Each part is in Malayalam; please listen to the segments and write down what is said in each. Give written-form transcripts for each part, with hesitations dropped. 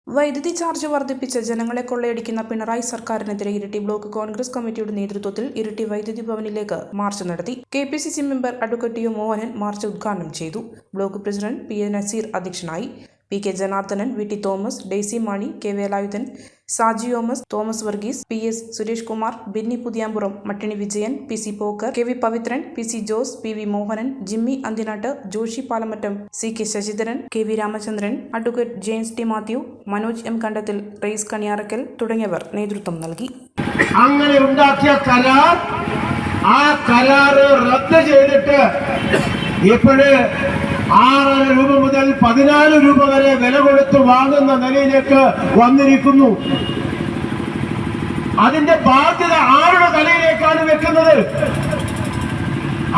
വൈദ്യുതി ചാർജ് വർദ്ധിപ്പിച്ച് ജനങ്ങളെ കൊള്ളയടിക്കുന്ന പിണറായി സർക്കാരിനെതിരെ ഇരിട്ടി ബ്ലോക്ക് കോൺഗ്രസ് കമ്മിറ്റിയുടെ നേതൃത്വത്തിൽ ഇരിട്ടി വൈദ്യുതി ഭവനിലേക്ക് മാർച്ച് നടത്തി. KPCC member advocate U Mohanan march ഉദ്ഘാടനം ചെയ്തു. Block president P. A. Naseer അധ്യക്ഷനായി. PK Janardhanan, VT Thomas, Daisy Mani, K. Velayudhan, Saji Thomas Varghese, PS Suresh Kumar, Benny Puthiyampuram, Mattini Vijayan, PC Pokker, KV Pavithran, PC Jose, PV Mohanan, Jimmy Anthinattu, Joshy Palamattam, CK Sasidharan, KV Ramachandran, advocate James T Mathew, Manoj M Kandathil, Rais Kaniyarakkal തുടങ്ങിയവർ നേതൃത്വം നൽകി. അങ്ങനെ ഉണ്ടാക്കിയ കരാർ റദ്ദ് ചെയ്തിട്ട് ഇപ്പോഴ് 6.5 രൂപ മുതൽ 14 രൂപ വരെ വില കൊടുത്ത് വാങ്ങുന്ന നിലയിലേക്ക് വന്നിരിക്കുന്നു. അതിന്റെ ബാധ്യത ആരുടെ തലയിലേക്കാണ് വെക്കുന്നത്?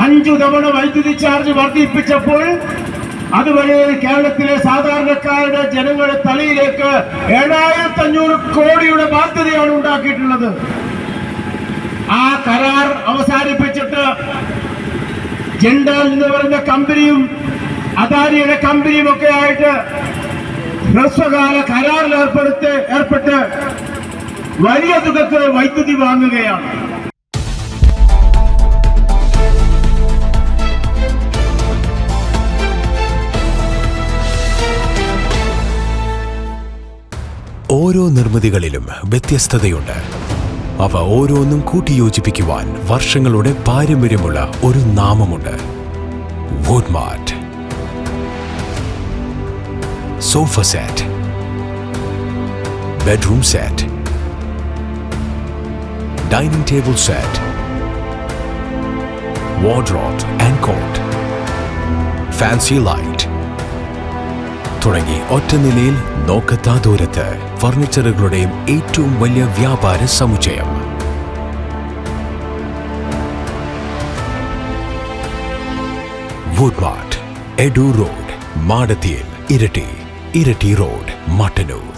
5 തവണ വൈദ്യുതി ചാർജ് വർദ്ധിപ്പിച്ചപ്പോൾ അതുവഴി കേരളത്തിലെ സാധാരണക്കാരുടെ ജനങ്ങളുടെ തലയിലേക്ക് 7,500 കോടിയുടെ ബാധ്യതയാണ് ഉണ്ടാക്കിയിട്ടുള്ളത്. ആ കരാർ അവസാനിപ്പിച്ചിട്ട് ജിൻഡാൽ എന്ന് പറയുന്ന കമ്പനിയും അദാനിയുടെ കമ്പനിയും ഒക്കെ ആയിട്ട് ഹ്രസ്വകാല കരാറിൽ ഏർപ്പെട്ട് വലിയ തുകക്ക് വൈദ്യുതി വാങ്ങുകയാണ്. ഓരോ നിർമ്മിതികളിലും വ്യത്യസ്തതയുണ്ട്. അവ ഓരോന്നും കൂട്ടിയോജിപ്പിക്കുവാൻ വർഷങ്ങളുടെ പാരമ്പര്യമുള്ള ഒരു നാമമുണ്ട്. Woodmart. Sofa set, bedroom set, dining table set, wardrobe and cot, fancy light തുടങ്ങി ഒറ്റ നിലയിൽ നോക്കത്താ ദൂരത്ത് ഫർണിച്ചറുകളുടെയും ഏറ്റവും വലിയ വ്യാപാര സമുച്ചയം. വുഡ്മാർട്ട്, എഡു റോഡ്, മാടത്തിയിൽ, ഇരട്ടി റോഡ്, മട്ടന്നൂർ.